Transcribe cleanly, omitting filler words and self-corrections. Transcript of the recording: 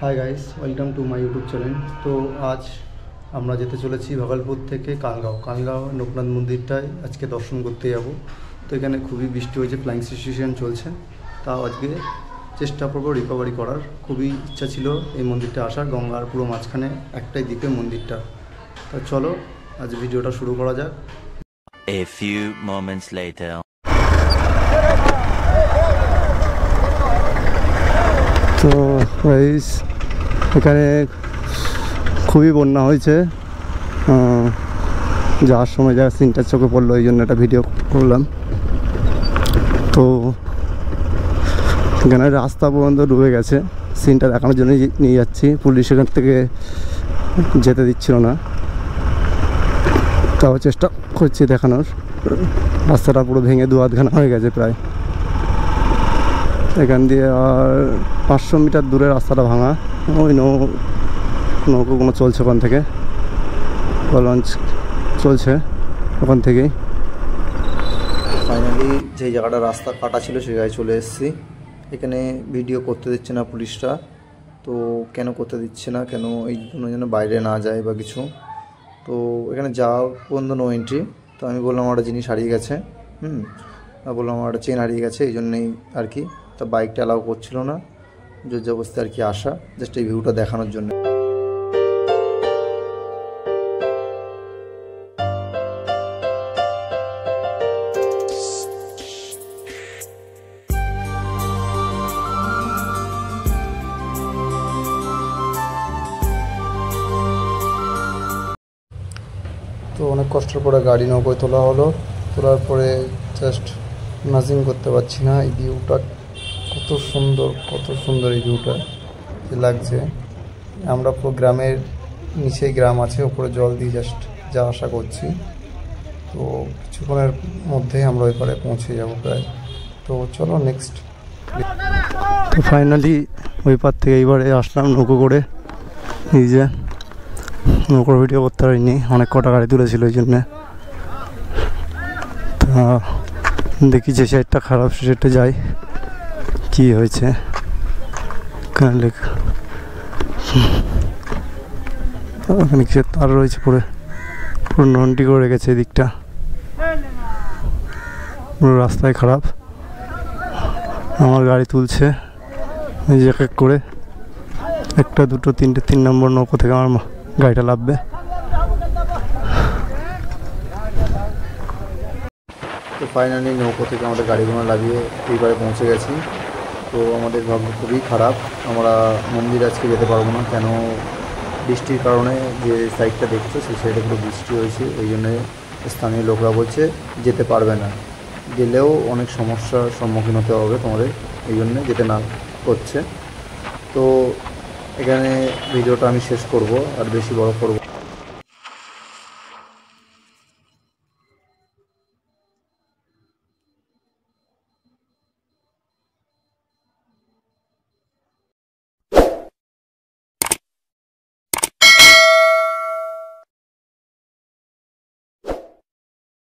Hi guys, welcome to my YouTube channel. তো আজ আমরা যেতে চলেছি ভাগলপুর থেকে কানগাঁও লোকনাথ মন্দিরটায় আজকে দর্শন করতে যাব। তো এখানে খুবই বৃষ্টি হয়েছে, ফ্লাইং সিচুয়েশন চলছে, তাও আজকে চেষ্টা করবো রিকভারি করার। খুবই ইচ্ছা ছিল এই মন্দিরটা আসার, গঙ্গার পুরো মাঝখানে একটাই দ্বীপে মন্দিরটা। তো চলো আজ ভিডিওটা শুরু করা যাক। A few moments later. তো গাইস, এখানে খুবই বন্যা হয়েছে, যাওয়ার সময় যা সিনটা চোখে পড়লো এই জন্য একটা ভিডিও করলাম। তো এখানে রাস্তা পর্যন্ত ডুবে গেছে, সিনটা দেখানোর জন্য নিয়ে যাচ্ছি। পুলিশ এখান থেকে যেতে দিচ্ছিল না, তাও চেষ্টা করছি দেখানোর। রাস্তাটা পুরো ভেঙে দু আধখানা হয়ে গেছে প্রায়। এখান দিয়ে আর 500 মিটার দূরে রাস্তাটা ভাঙা, ওই নৌকোগুলো চলছে ওখান থেকে, লঞ্চ চলছে ওখান থেকেই। ফাইনালি যেই জায়গাটা রাস্তা কাটা ছিল সেই জায়গায় চলে এসেছি। এখানে ভিডিও করতে দিচ্ছে না পুলিশরা। তো কেন করতে দিচ্ছে না, কেন এই জন্য যেন বাইরে না যায় বা কিছু। তো এখানে যাওয়া পর্যন্ত নো এন্ট্রি। তো আমি বললাম আমার একটা জিনিস হারিয়ে গেছে, বললাম আমার একটা চেন হারিয়ে গেছে, এই জন্যেই আর কি। তা বাইকটা অ্যালাউ করছিল না, জোর জবরদস্তি আর কি আসা, জাস্ট এই ভিউটা দেখানোর জন্য। তো অনেক কষ্টের পরে গাড়ি নৌকোয় তোলা হলো। তোলার পরে জাস্ট ইমাজিন করতে পারছি না এই ভিউটা কত সুন্দর এই ভিউটা লাগছে। আমরা পুরো গ্রামের নিচেই গ্রাম আছে, ওপরে জল দিয়ে জাস্ট যা আশা করছি। তো কিছুক্ষণের মধ্যেই আমরা ওই পারে পৌঁছে যাব প্রায়। তো চলো নেক্সট। তো ফাইনালি ওই পার থেকে এইবারে আসলাম নৌকো করে। এই যে নৌকোর ভিডিও করতে পারিনি, অনেক কটা গাড়ি তুলেছিল ওই জন্যে। তা দেখি যে সাইডটা খারাপ সে সাইডটা যাই, কি হয়েছে। ওখানে কিছু তার রয়েছে, পুরো নন্টি করে রেখেছে এদিকটা, পুরো রাস্তায় খারাপ। আমার গাড়ি তুলছে এই যে এক এক করে, একটা দুটো তিনটে, 3 নম্বর নৌকো থেকে আমার গাড়িটা লাভবে। তো ফাইনালি নৌকো থেকে আমাদের গাড়িগুলো লাগিয়ে এইবারে পৌঁছে গেছি। তো আমাদের ভাগ্য খুবই খারাপ, আমরা মন্দির আজকে যেতে পারবো না। কেন, বৃষ্টির কারণে যে সাইডটা দেখছো সেই সাইডে পুরো বৃষ্টি হয়েছে, এই জন্যে স্থানীয় লোকরা বলছে যেতে পারবে না, গেলেও অনেক সমস্যার সম্মুখীন হতে হবে তোমাদের, এই জন্যে যেতে না করছে। তো এখানে ভিডিওটা আমি শেষ করব, আর বেশি বড় করব।